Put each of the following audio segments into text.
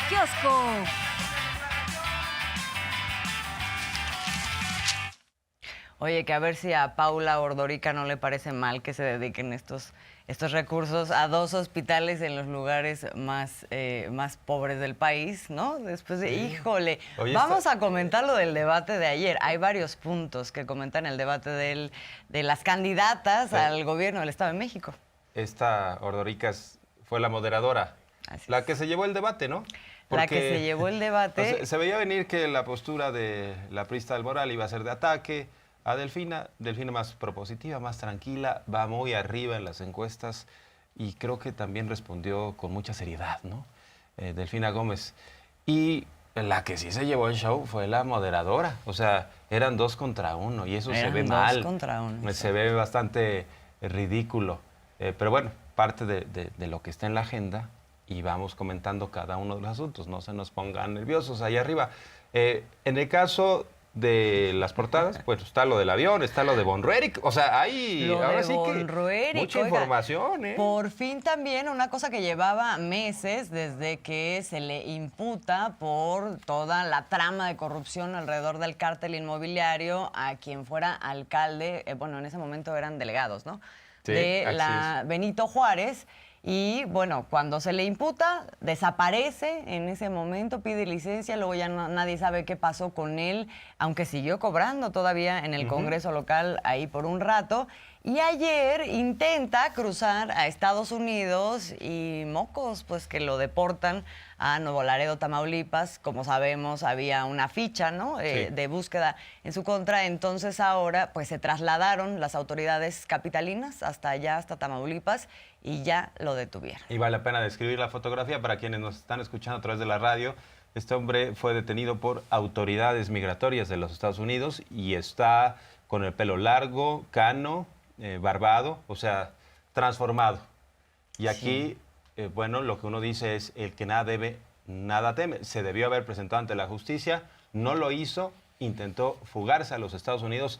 kiosco. Oye, que a ver si a Paula Ordorica no le parece mal que se dediquen estos recursos a 2 hospitales en los lugares más pobres del país, ¿no? Después de, híjole, Oye, vamos a comentar lo del debate de ayer. Hay varios puntos que comentan el debate de las candidatas al gobierno del Estado de México. Esta Ordorica fue la moderadora, la que se llevó el debate, ¿no? La que se llevó el debate. O sea, se veía venir que la postura de la priista del Moral iba a ser de ataque a Delfina. Delfina más propositiva, más tranquila, va muy arriba en las encuestas y creo que también respondió con mucha seriedad, ¿no? Delfina Gómez. Y la que sí se llevó el show fue la moderadora. O sea, eran 2 contra 1 y eso se ve mal. 2 contra 1. Se ve bastante ridículo. Pero bueno, parte de lo que está en la agenda y vamos comentando cada uno de los asuntos. No se nos pongan nerviosos ahí arriba. En el caso de las portadas, pues está lo del avión, está lo de Von Ruerich, o sea, hay ahora sí que mucha información, ¿eh? Por fin también una cosa que llevaba meses desde que se le imputa por toda la trama de corrupción alrededor del cártel inmobiliario a quien fuera alcalde, bueno, en ese momento eran delegados, ¿no? Sí, de la Benito Juárez. Y bueno, cuando se le imputa, desaparece en ese momento, pide licencia, luego ya nadie sabe qué pasó con él, aunque siguió cobrando todavía en el Congreso local ahí por un rato. Y ayer intenta cruzar a Estados Unidos y mocos, pues que lo deportan a Nuevo Laredo, Tamaulipas. Como sabemos, había una ficha, ¿no? De búsqueda en su contra. Entonces ahora pues se trasladaron las autoridades capitalinas hasta allá, hasta Tamaulipas, y ya lo detuvieron. Y vale la pena describir la fotografía para quienes nos están escuchando a través de la radio. Este hombre fue detenido por autoridades migratorias de los Estados Unidos y está con el pelo largo, cano, barbado, o sea, transformado. Y aquí, bueno, lo que uno dice es: el que nada debe, nada teme. Se debió haber presentado ante la justicia, no lo hizo, intentó fugarse a los Estados Unidos.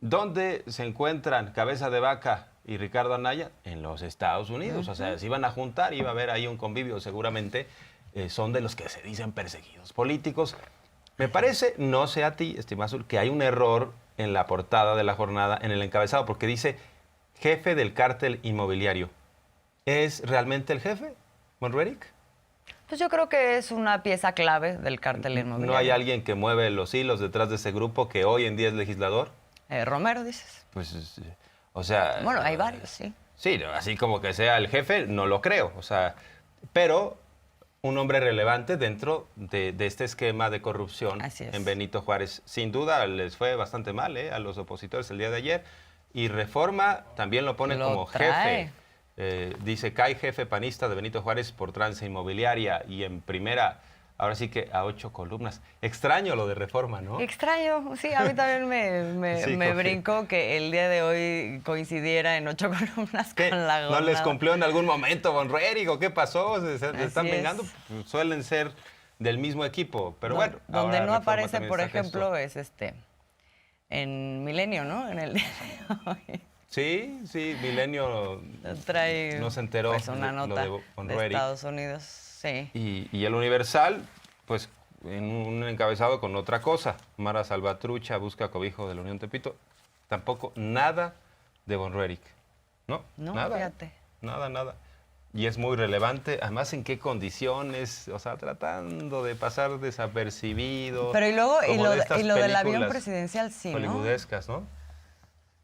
¿Dónde se encuentran Cabeza de Vaca y Ricardo Anaya? En los Estados Unidos. O sea, se iban a juntar, iba a haber ahí un convivio seguramente. Son de los que se dicen perseguidos políticos. Me parece, no sé a ti, estimado Azul, que hay un error en la portada de la jornada, en el encabezado, porque dice jefe del cártel inmobiliario. ¿Es realmente el jefe, Von Ruerich? Pues yo creo que es una pieza clave del cártel inmobiliario. ¿No hay alguien que mueve los hilos detrás de ese grupo que hoy en día es legislador? Romero, dices. Pues, o sea... Bueno, hay varios, sí. Sí, así como que sea el jefe, no lo creo. O sea, pero un hombre relevante dentro de este esquema de corrupción en Benito Juárez. Sin duda les fue bastante mal a los opositores el día de ayer. Y Reforma también lo pone como jefe. Dice, cae jefe panista de Benito Juárez por trance inmobiliaria. Y en primera, ahora sí que a 8 columnas. Extraño lo de Reforma, ¿no? Extraño, sí, a mí también me brincó que el día de hoy coincidiera en 8 columnas con la jornada. ¿No les cumplió en algún momento Von Ruerich o qué pasó? ¿Se están vengando? Suelen ser del mismo equipo, pero bueno. Donde no aparece, por ejemplo, es en Milenio, ¿no? En el día de hoy. Sí, Milenio trae no se enteró pues una nota de Von de Ruerich. Estados Unidos, sí. Y el Universal, pues en un encabezado con otra cosa. Mara Salvatrucha busca cobijo de la Unión Tepito. Tampoco nada de Von Ruerich. No, nada. Fíjate. Nada. Y es muy relevante, además en qué condiciones, o sea, tratando de pasar desapercibido. Pero y luego, y lo del avión presidencial, sí, ¿no? Hollywoodescas, ¿no?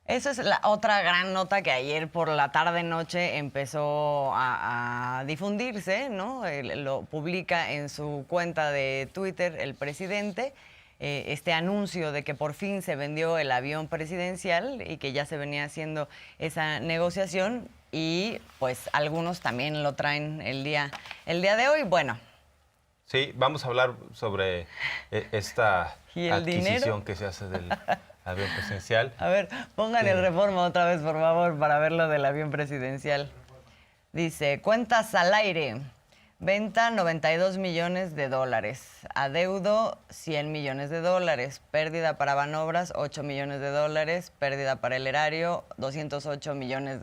Esa es la otra gran nota que ayer por la tarde-noche empezó a difundirse, ¿no? Lo publica en su cuenta de Twitter el presidente, este anuncio de que por fin se vendió el avión presidencial y que ya se venía haciendo esa negociación, y pues algunos también lo traen el día de hoy. Bueno. Sí, vamos a hablar sobre esta adquisición dinero que se hace del avión presidencial. A ver, pongan el Reforma otra vez, por favor, para ver lo del avión presidencial. Dice, cuentas al aire. Venta, $92 millones. Adeudo, $100 millones. Pérdida para Banobras, $8 millones. Pérdida para el erario, $208 millones.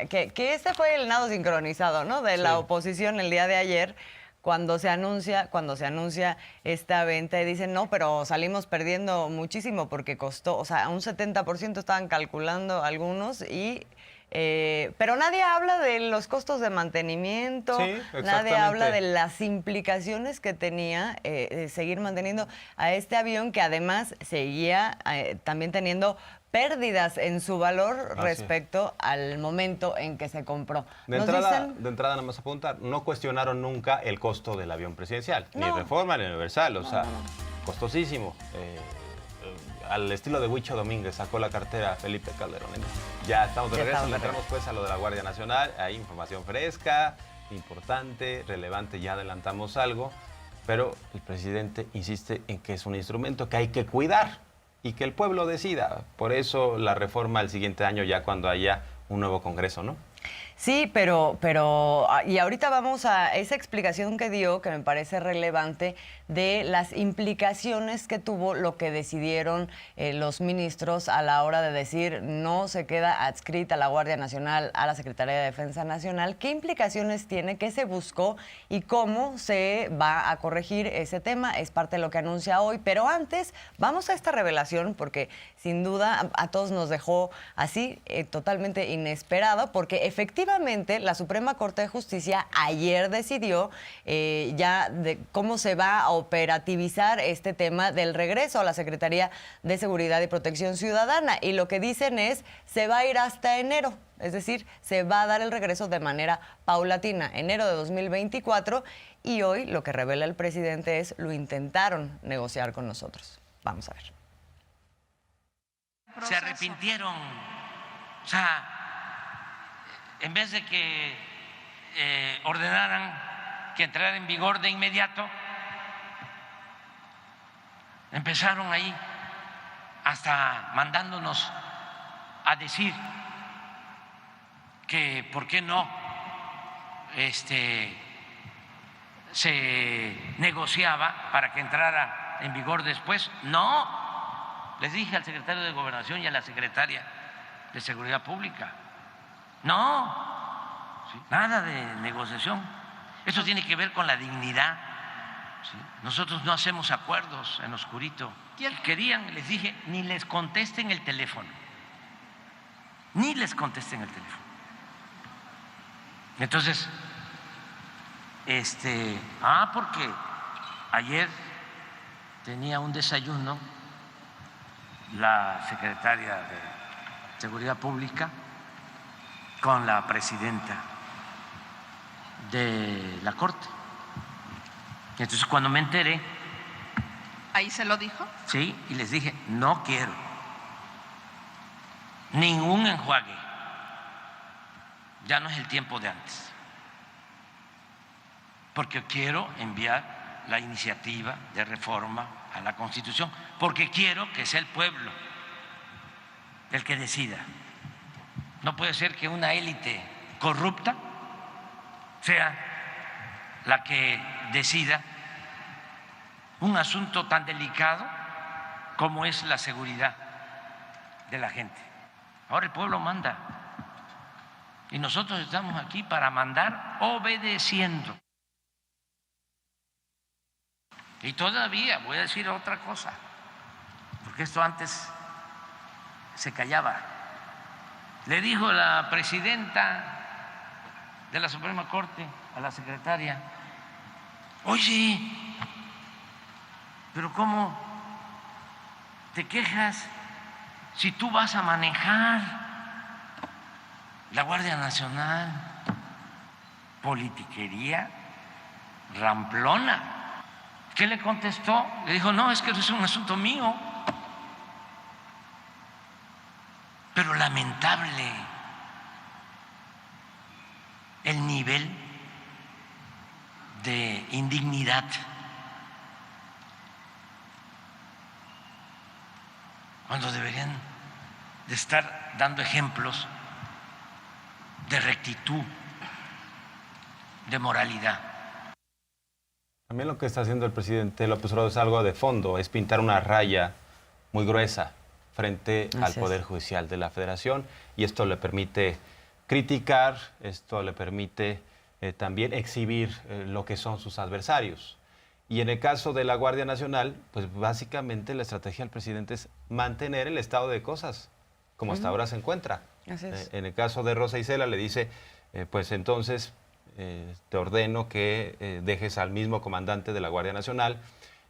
Que este fue el nado sincronizado, ¿no? De la oposición el día de ayer, cuando se anuncia esta venta y dicen, no, pero salimos perdiendo muchísimo porque costó, o sea, un 70% estaban calculando algunos pero nadie habla de los costos de mantenimiento, Sí, nadie exactamente. habla de las implicaciones que tenía seguir manteniendo a este avión que además seguía también teniendo pérdidas en su valor respecto al momento en que se compró. De entrada, nada más apuntar, no cuestionaron nunca el costo del avión presidencial, ni Reforma ni Universal, o sea, costosísimo. Al estilo de Huicho Domínguez sacó la cartera Felipe Calderón. Ya estamos de regreso, le entramos pues a lo de la Guardia Nacional, hay información fresca, importante, relevante, ya adelantamos algo, pero el presidente insiste en que es un instrumento que hay que cuidar y que el pueblo decida. Por eso la reforma el siguiente año, ya cuando haya un nuevo Congreso, ¿no? Sí, y ahorita vamos a esa explicación que dio, que me parece relevante, de las implicaciones que tuvo lo que decidieron los ministros a la hora de decir no se queda adscrita la Guardia Nacional a la Secretaría de Defensa Nacional. ¿Qué implicaciones tiene? ¿Qué se buscó? ¿Y cómo se va a corregir ese tema? Es parte de lo que anuncia hoy. Pero antes, vamos a esta revelación, porque sin duda a todos nos dejó así, totalmente inesperado, porque efectivamente la Suprema Corte de Justicia ayer decidió ya de cómo se va a operativizar este tema del regreso a la Secretaría de Seguridad y Protección Ciudadana. Y lo que dicen es, se va a ir hasta enero. Es decir, se va a dar el regreso de manera paulatina, enero de 2024. Y hoy lo que revela el presidente es, lo intentaron negociar con nosotros. Vamos a ver. Se arrepintieron. O sea, en vez de que ordenaran que entrara en vigor de inmediato, empezaron ahí hasta mandándonos a decir que por qué no se negociaba para que entrara en vigor después. No, les dije al secretario de Gobernación y a la secretaria de Seguridad Pública, no, nada de negociación. Eso tiene que ver con la dignidad. ¿Sí? Nosotros no hacemos acuerdos en oscurito. Querían, les dije, ni les contesten el teléfono. Ni les contesten el teléfono. Entonces, porque ayer tenía un desayuno la secretaria de Seguridad Pública con la presidenta de la Corte. Entonces, cuando me enteré... ¿Ahí se lo dijo? Sí, y les dije, no quiero ningún enjuague. Ya no es el tiempo de antes. Porque quiero enviar la iniciativa de reforma a la Constitución, porque quiero que sea el pueblo el que decida. No puede ser que una élite corrupta sea la que decida un asunto tan delicado como es la seguridad de la gente. Ahora el pueblo manda y nosotros estamos aquí para mandar obedeciendo. Y todavía voy a decir otra cosa, porque esto antes se callaba. Le dijo la presidenta de la Suprema Corte a la secretaria, oye, pero ¿cómo te quejas si tú vas a manejar la Guardia Nacional? Politiquería ramplona. ¿Qué le contestó? Le dijo, no, es que es un asunto mío. Pero lamentable el nivel de indignidad. Cuando deberían de estar dando ejemplos de rectitud, de moralidad. También lo que está haciendo el presidente López Obrador es algo de fondo, es pintar una raya muy gruesa frente al Poder Judicial de la Federación, y esto le permite criticar, esto le permite también exhibir lo que son sus adversarios. Y en el caso de la Guardia Nacional, pues básicamente la estrategia del presidente es mantener el estado de cosas como hasta ahora se encuentra. Así es. En el caso de Rosa Isela le dice, pues entonces te ordeno que dejes al mismo comandante de la Guardia Nacional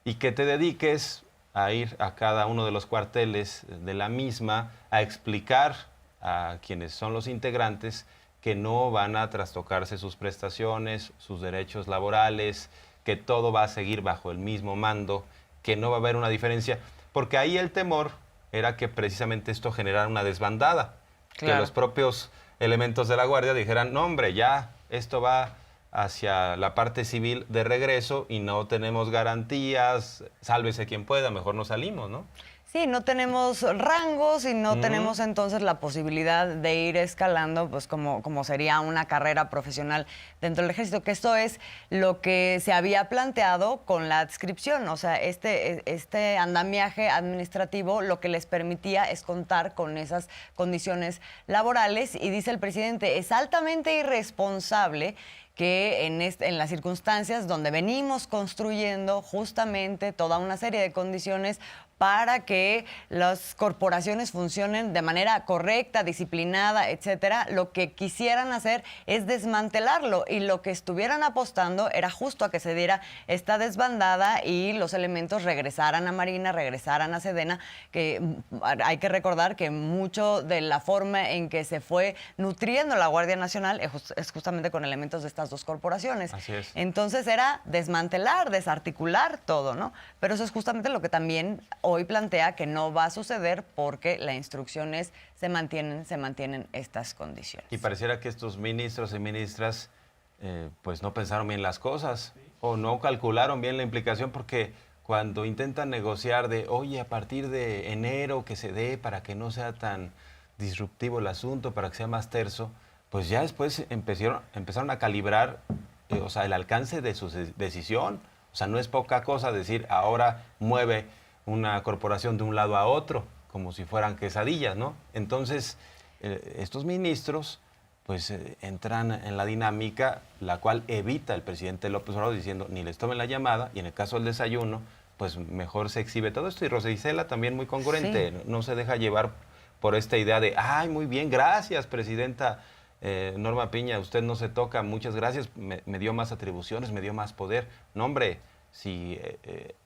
y que te dediques a ir a cada uno de los cuarteles de la misma a explicar a quienes son los integrantes que no van a trastocarse sus prestaciones, sus derechos laborales, que todo va a seguir bajo el mismo mando, que no va a haber una diferencia, porque ahí el temor era que precisamente esto generara una desbandada, Claro. que los propios elementos de la Guardia dijeran, no hombre, ya esto va hacia la parte civil de regreso y no tenemos garantías, sálvese quien pueda, mejor no salimos, ¿no? Sí, no tenemos rangos y no tenemos entonces la posibilidad de ir escalando, pues como sería una carrera profesional dentro del ejército, que esto es lo que se había planteado con la adscripción. O sea, este andamiaje administrativo lo que les permitía es contar con esas condiciones laborales y dice el presidente, es altamente irresponsable que en las circunstancias donde venimos construyendo justamente toda una serie de condiciones para que las corporaciones funcionen de manera correcta, disciplinada, etcétera, lo que quisieran hacer es desmantelarlo y lo que estuvieran apostando era justo a que se diera esta desbandada y los elementos regresaran a Marina, regresaran a Sedena, que hay que recordar que mucho de la forma en que se fue nutriendo la Guardia Nacional es justamente con elementos de estas dos corporaciones. Así es. Entonces era desmantelar, desarticular todo, ¿no? Pero eso es justamente lo que también hoy plantea que no va a suceder porque la instrucción es se mantienen estas condiciones. Y pareciera que estos ministros y ministras pues no pensaron bien las cosas o no calcularon bien la implicación porque cuando intentan negociar de, oye, a partir de enero que se dé para que no sea tan disruptivo el asunto, para que sea más terso, pues ya después empezaron a calibrar o sea, el alcance de su decisión. O sea, no es poca cosa decir, ahora mueve una corporación de un lado a otro, como si fueran quesadillas, ¿no? Entonces, estos ministros, pues, entran en la dinámica, la cual evita el presidente López Obrador diciendo, ni les tomen la llamada, y en el caso del desayuno, pues, mejor se exhibe todo esto. Y Rosa Isela también muy congruente, Sí. no se deja llevar por esta idea de, ay, muy bien, gracias, presidenta Norma Piña, usted no se toca, muchas gracias, me dio más atribuciones, me dio más poder. No, hombre, si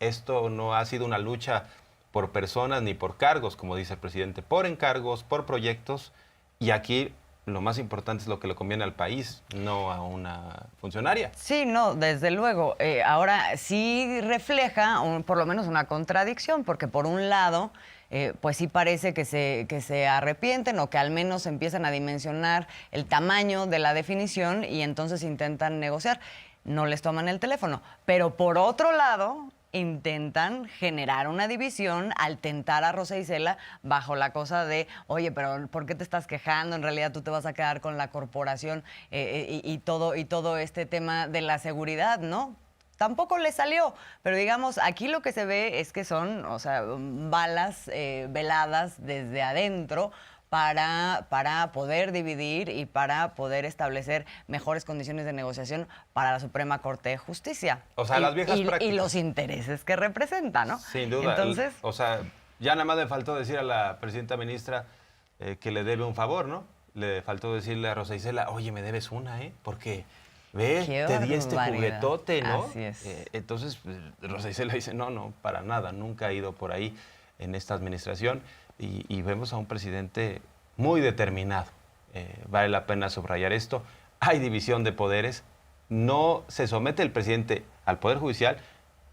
esto no ha sido una lucha por personas ni por cargos, como dice el presidente, por encargos, por proyectos, y aquí lo más importante es lo que le conviene al país, no a una funcionaria. Sí, no, desde luego. Ahora sí refleja por lo menos una contradicción, porque por un lado, pues sí parece que se arrepienten o que al menos empiezan a dimensionar el tamaño de la definición y entonces intentan negociar. No les toman el teléfono. Pero por otro lado, intentan generar una división al tentar a Rosa Isela bajo la cosa de, oye, pero ¿por qué te estás quejando? En realidad tú te vas a quedar con la corporación y todo este tema de la seguridad, ¿no? Tampoco le salió, pero digamos, aquí lo que se ve es que son, o sea, balas veladas desde adentro para poder dividir y para poder establecer mejores condiciones de negociación para la Suprema Corte de Justicia. O sea, las viejas prácticas. Y los intereses que representa, ¿no? Sin duda. Entonces, O sea, ya nada más le faltó decir a la presidenta ministra que le debe un favor, ¿no? Le faltó decirle a Rosa Isela, oye, me debes una, ¿eh? Porque, ve, Qué te di este barbaridad. juguetote, ¿no? Así es. Entonces, Rosa Isela dice, no, para nada, nunca ha ido por ahí en esta administración. Y vemos a un presidente muy determinado. Vale la pena subrayar esto. Hay división de poderes. No se somete el presidente al Poder Judicial,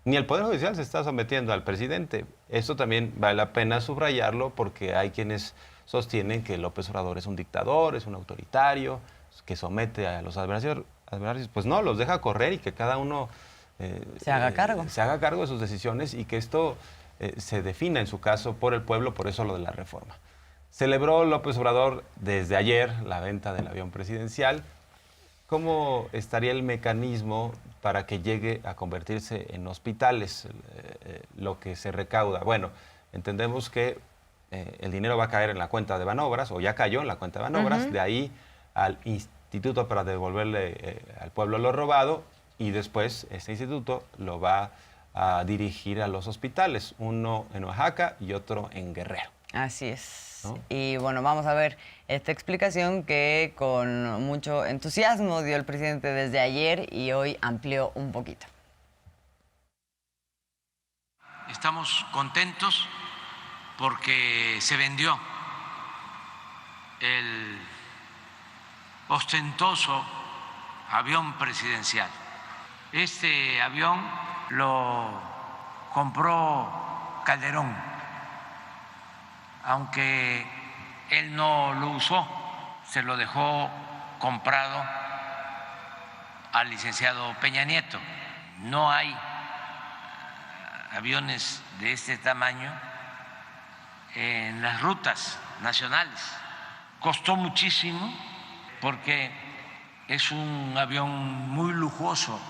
ni el Poder Judicial se está sometiendo al presidente. Esto también vale la pena subrayarlo porque hay quienes sostienen que López Obrador es un dictador, es un autoritario, que somete a los adversarios. Pues no, los deja correr y que cada uno se haga cargo. Se haga cargo de sus decisiones y que esto se defina en su caso por el pueblo, por eso lo de la reforma. Celebró López Obrador desde ayer la venta del avión presidencial. ¿Cómo estaría el mecanismo para que llegue a convertirse en hospitales lo que se recauda? Bueno, entendemos que el dinero va a caer en la cuenta de Banobras, o ya cayó en la cuenta de Banobras, de ahí al instituto para devolverle al pueblo lo robado, y después este instituto lo va a dirigir a los hospitales, uno en Oaxaca y otro en Guerrero. Así es. ¿No? Y bueno, vamos a ver esta explicación que con mucho entusiasmo dio el presidente desde ayer y hoy amplió un poquito. Estamos contentos porque se vendió el ostentoso avión presidencial. Este avión lo compró Calderón, aunque él no lo usó, se lo dejó comprado al licenciado Peña Nieto. No hay aviones de este tamaño en las rutas nacionales. Costó muchísimo porque es un avión muy lujoso,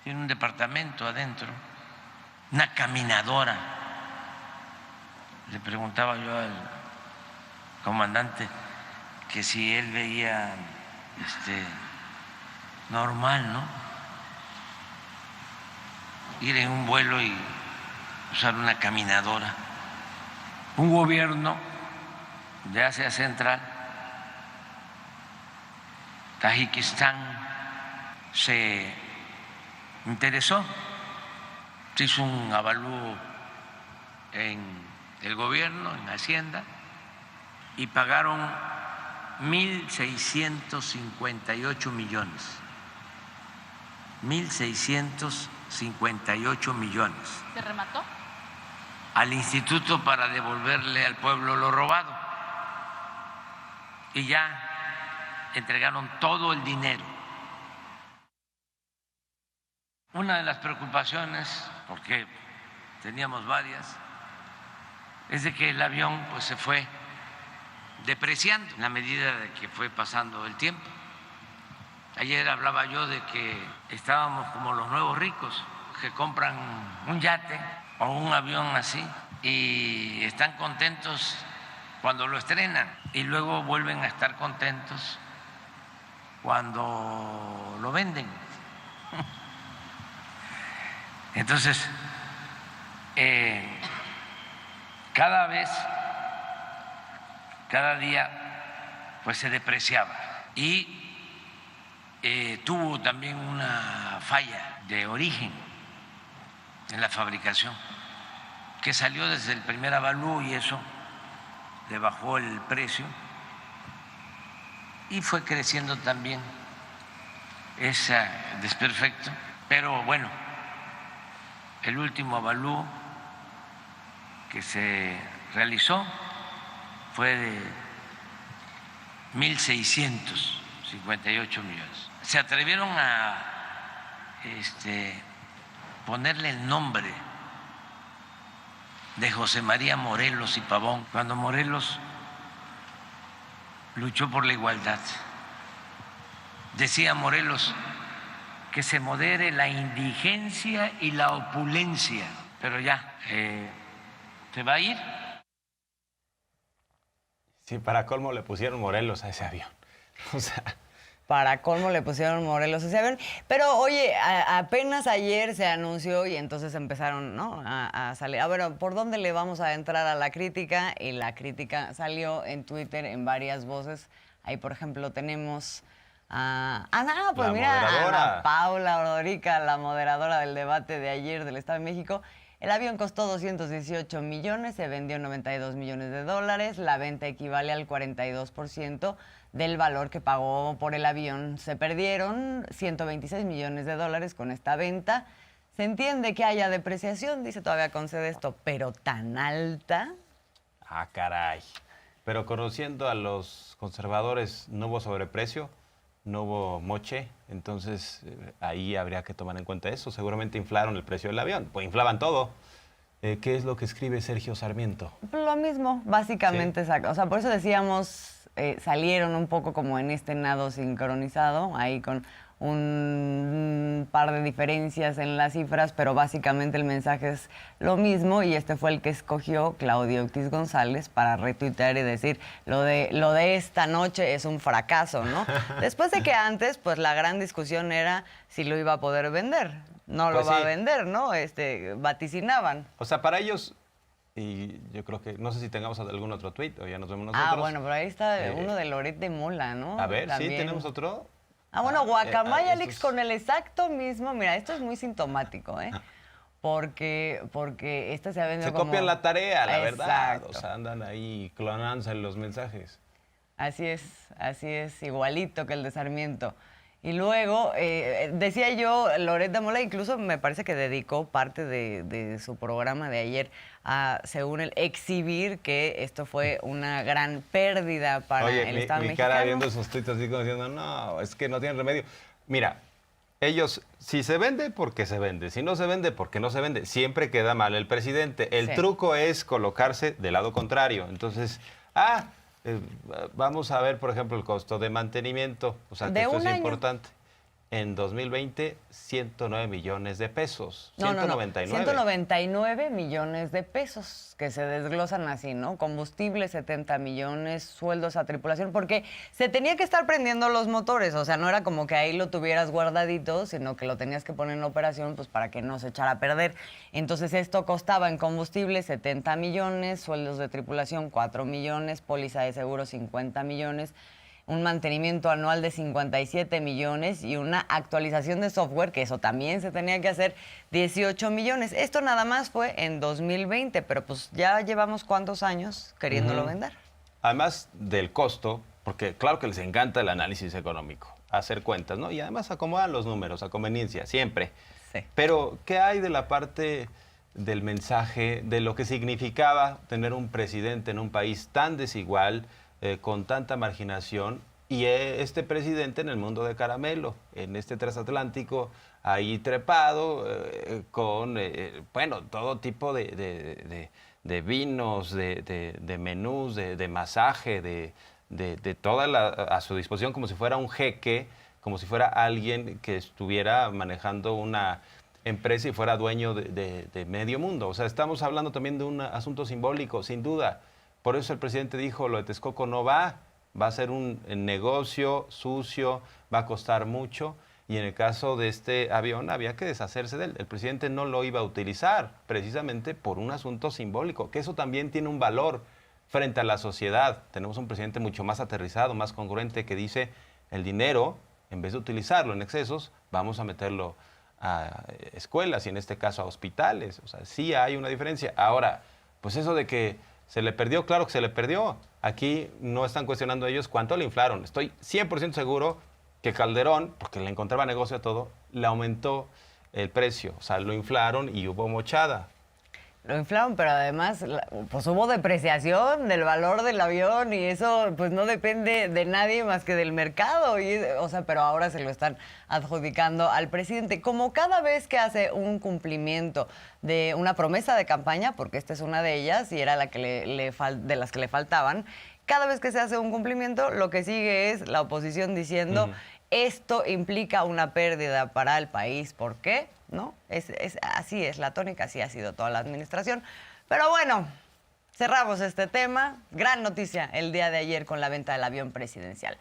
tiene un departamento adentro, una caminadora. Le preguntaba yo al comandante que si él veía normal, ¿no?, ir en un vuelo y usar una caminadora. Un gobierno de Asia Central, Tayikistán, se interesó, se hizo un avalúo en el gobierno, en Hacienda, y pagaron 1.658 millones. 1.658 millones. ¿Se remató? Al instituto para devolverle al pueblo lo robado. Y ya entregaron todo el dinero. Una de las preocupaciones, porque teníamos varias, es de que el avión pues se fue depreciando en la medida de que fue pasando el tiempo. Ayer hablaba yo de que estábamos como los nuevos ricos que compran un yate o un avión así y están contentos cuando lo estrenan y luego vuelven a estar contentos cuando lo venden. Entonces, cada día, pues se depreciaba y tuvo también una falla de origen en la fabricación que salió desde el primer avalúo y eso le bajó el precio y fue creciendo también ese desperfecto. Pero bueno, el último avalúo que se realizó fue de 1.658 millones. Se atrevieron a ponerle el nombre de José María Morelos y Pavón, cuando Morelos luchó por la igualdad. Decía Morelos que se modere la indigencia y la opulencia, pero ya, ¿se va a ir? Sí, para colmo le pusieron Morelos a ese avión. O sea, Para colmo le pusieron Morelos a ese avión. Pero oye, apenas ayer se anunció y entonces empezaron, ¿no?, a salir. A ver, ¿por dónde le vamos a entrar a la crítica? Y la crítica salió en Twitter en varias voces. Ahí, por ejemplo, tenemos a pues la mira, moderadora. Ana Paula Ordorica, la moderadora del debate de ayer del Estado de México. El avión costó 218 millones, se vendió 92 millones de dólares. La venta equivale al 42% del valor que pagó por el avión. Se perdieron 126 millones de dólares con esta venta. Se entiende que haya depreciación, dice, todavía concede esto, pero tan alta. ah, caray. Pero conociendo a los conservadores, no hubo sobreprecio, no hubo moche, entonces ahí habría que tomar en cuenta eso. Seguramente inflaron el precio del avión, pues inflaban todo. ¿Qué es lo que escribe Sergio Sarmiento? Lo mismo, básicamente. Sí. O sea, por eso decíamos salieron un poco como en este nado sincronizado, ahí con un par de diferencias en las cifras, pero básicamente el mensaje es lo mismo y este fue el que escogió Claudio X González para retuitear y decir lo de esta noche es un fracaso, ¿no? Después de que antes, pues la gran discusión era si lo iba a poder vender. No Pues lo va sí. a vender, ¿no? Vaticinaban. O sea, para ellos, y yo creo que, no sé si tengamos algún otro tuit o ya nos vemos nosotros. Ah, bueno, pero ahí está Eh, uno de Loret de Mola, ¿no? A ver, También. ¿sí tenemos otro? Ah, bueno, Guacamaya Alex estos- con el exacto mismo. Mira, esto es muy sintomático, ¿eh? Porque este se ha vendido Se como... copian la tarea, la verdad. Exacto. O sea, andan ahí clonándose los mensajes. Así es, igualito que el de Sarmiento. Y luego, decía yo, Loret de Mola incluso me parece que dedicó parte de su programa de ayer a, según él, exhibir que esto fue una gran pérdida para Oye, el mi Estado cara mexicano. viendo esos tweets así como diciendo, no, es que no tienen remedio. Mira, ellos, si se vende, porque se vende. Si no se vende, porque no se vende. Siempre queda mal el presidente. El Sí. truco es colocarse del lado contrario. Entonces, vamos a ver, por ejemplo, el costo de mantenimiento. O sea, que De esto un es año. importante. En 2020, 109 millones de pesos. No, 199. 199 millones de pesos que se desglosan así, ¿no? Combustible, 70 millones, sueldos a tripulación, porque se tenía que estar prendiendo los motores, o sea, no era como que ahí lo tuvieras guardadito, sino que lo tenías que poner en operación pues para que no se echara a perder. Entonces esto costaba en combustible 70 millones, sueldos de tripulación 4 millones, póliza de seguro 50 millones, un mantenimiento anual de 57 millones y una actualización de software, que eso también se tenía que hacer, 18 millones. Esto nada más fue en 2020, pero pues ya llevamos cuántos años queriéndolo vender. Además del costo, porque claro que les encanta el análisis económico, hacer cuentas, ¿no? Y además acomodan los números a conveniencia, siempre. Sí. Pero, ¿qué hay de la parte del mensaje, de lo que significaba tener un presidente en un país tan desigual, con tanta marginación, y este presidente en el mundo de caramelo, en este transatlántico, ahí trepado, con, bueno, todo tipo de vinos, de menús, de masaje, de toda a su disposición, como si fuera un jeque, como si fuera alguien que estuviera manejando una empresa y fuera dueño de medio mundo? O sea, estamos hablando también de un asunto simbólico, sin duda. Por eso el presidente dijo, lo de Texcoco no va a ser un negocio sucio, va a costar mucho. Y en el caso de este avión había que deshacerse de él. El presidente no lo iba a utilizar precisamente por un asunto simbólico, que eso también tiene un valor frente a la sociedad. Tenemos un presidente mucho más aterrizado, más congruente, que dice, el dinero, en vez de utilizarlo en excesos, vamos a meterlo a escuelas y en este caso a hospitales. O sea, sí hay una diferencia. Ahora, pues eso de que se le perdió, claro que se le perdió. Aquí no están cuestionando ellos cuánto le inflaron. Estoy 100% seguro que Calderón, porque le encontraba negocio a todo, le aumentó el precio. O sea, lo inflaron y hubo mochada. Lo inflaron, pero además pues hubo depreciación del valor del avión y eso pues no depende de nadie más que del mercado. O sea, pero ahora se lo están adjudicando al presidente. Como cada vez que hace un cumplimiento de una promesa de campaña, porque esta es una de ellas y era la que de las que le faltaban, cada vez que se hace un cumplimiento, lo que sigue es la oposición diciendo esto implica una pérdida para el país. ¿Por qué? ¿No? Así es la tónica, así ha sido toda la administración. Pero bueno, cerramos este tema. Gran noticia el día de ayer con la venta del avión presidencial.